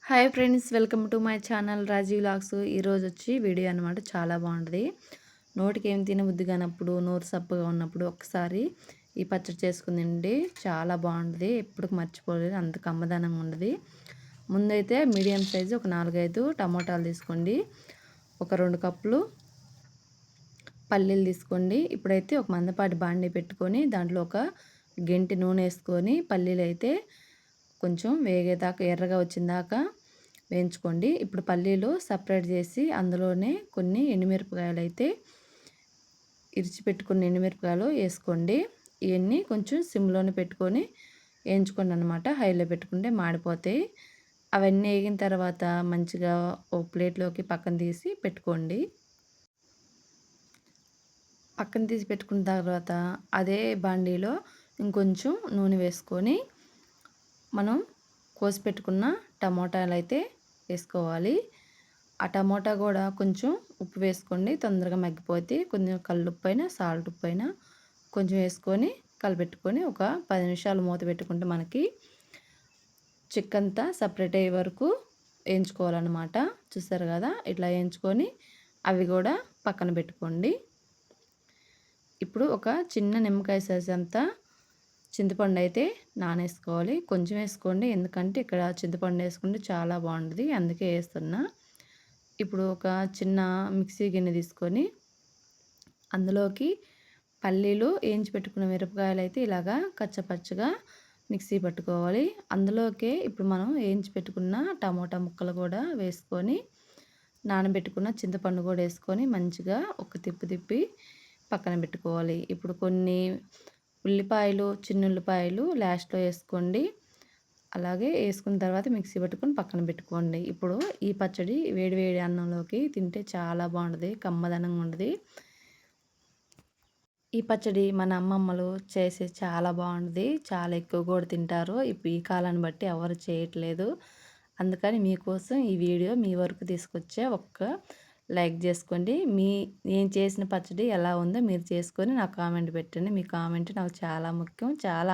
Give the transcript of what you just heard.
Hi friends, welcome to my channel Raji vlogs. ఈరోజు వచ్చి video అనమాట. చాలా బాగుంటుంది. నోటికి ఏం తినబుద్ధి కానప్పుడు, నోరు సప్పగా ఉన్నప్పుడు ఒకసారి ఈ పచ్చడి చేసుకుందండి. చాలా బాగుంటుంది. ఎప్పుడు మర్చిపోలేదు, అంత కమ్మదనంగా ఉండదు. ముందైతే మీడియం సైజు ఒక 4-5 టమోటాలు తీసుకోండి. ఒక 2 కప్పులు పల్లీలు తీసుకోండి. ఇప్పుడైతే ఒక మందపాటి బాండీ పెట్టుకొని దాంట్లో ఒక గెంటి నూనె వేసుకొని పల్లీలు అయితే కొంచెం వేగేదాకా, ఎర్రగా వచ్చిందాకా వేయించుకోండి. ఇప్పుడు పల్లీలు సపరేట్ చేసి అందులోనే కొన్ని ఎండుమిరపకాయలు అయితే ఇరిచిపెట్టుకున్న ఎండుమిరపకాయలు వేసుకోండి. ఇవన్నీ కొంచెం సిమ్లోనే పెట్టుకొని వేయించుకోండి అనమాట. హైలో పెట్టుకుంటే మాడిపోతాయి. అవన్నీ వేగిన తర్వాత మంచిగా ఒక ప్లేట్లోకి పక్కన తీసి పెట్టుకోండి. పక్కన తీసి పెట్టుకున్న తర్వాత అదే బాండీలో ఇంకొంచెం నూనె వేసుకొని మనం కోసి పెట్టుకున్న టమోటాలు అయితే వేసుకోవాలి. ఆ టమోటా కూడా కొంచెం ఉప్పు వేసుకోండి, తొందరగా మగ్గిపోతే. కొంచెం కల్లుప్పు అయినా సాల్ట్ ఉప్పు అయినా కొంచెం వేసుకొని కలిపెట్టుకొని ఒక 10 నిమిషాలు మూత పెట్టుకుంటే మనకి చికెన్ అంతా సపరేట్ అయ్యే వరకు వేయించుకోవాలన్నమాట. చూసారు కదా, ఇట్లా వేయించుకొని అవి కూడా పక్కన పెట్టుకోండి. ఇప్పుడు ఒక చిన్న నిమ్మకాయ సైజ్ అంతా చింతపండు అయితే నానేసుకోవాలి. కొంచెం వేసుకోండి, ఎందుకంటే ఇక్కడ చింతపండు వేసుకుంటే చాలా బాగుంటుంది, అందుకే వేస్తున్నా. ఇప్పుడు ఒక చిన్న మిక్సీ గిన్నె తీసుకొని అందులోకి పల్లీలు వేయించి పెట్టుకున్న మిరపకాయలు అయితే ఇలాగా కచ్చపచ్చగా మిక్సీ పట్టుకోవాలి. అందులోకే ఇప్పుడు మనం వేయించి పెట్టుకున్న టమోటా ముక్కలు కూడా వేసుకొని నానబెట్టుకున్న చింతపండు కూడా వేసుకొని మంచిగా ఒక తిప్పి పక్కన పెట్టుకోవాలి. ఇప్పుడు కొన్ని ఉల్లిపాయలు, చిన్న ఉల్లిపాయలు లాస్ట్లో వేసుకోండి. అలాగే వేసుకున్న తర్వాత మిక్సీ పట్టుకొని పక్కన పెట్టుకోండి. ఇప్పుడు ఈ పచ్చడి వేడి అన్నంలోకి తింటే చాలా బాగుంటుంది, కమ్మదనంగా ఉంటుంది. ఈ పచ్చడి మన అమ్మమ్మలు చేసే చాలా బాగుంటుంది, చాలా ఎక్కువ కూడా తింటారు. ఇప్పుడు ఈ కాలాన్ని బట్టి ఎవరు చేయట్లేదు. అందుకని మీకోసం ఈ వీడియో మీ వరకు తీసుకొచ్చే. ఒక్క లైక్ చేసుకోండి. నేను చేసిన పచ్చడి ఎలా ఉందో మీరు చేసుకొని నాకు కామెంట్ పెట్టండి. మీ కామెంట్ నాకు చాలా ముఖ్యం. చాలా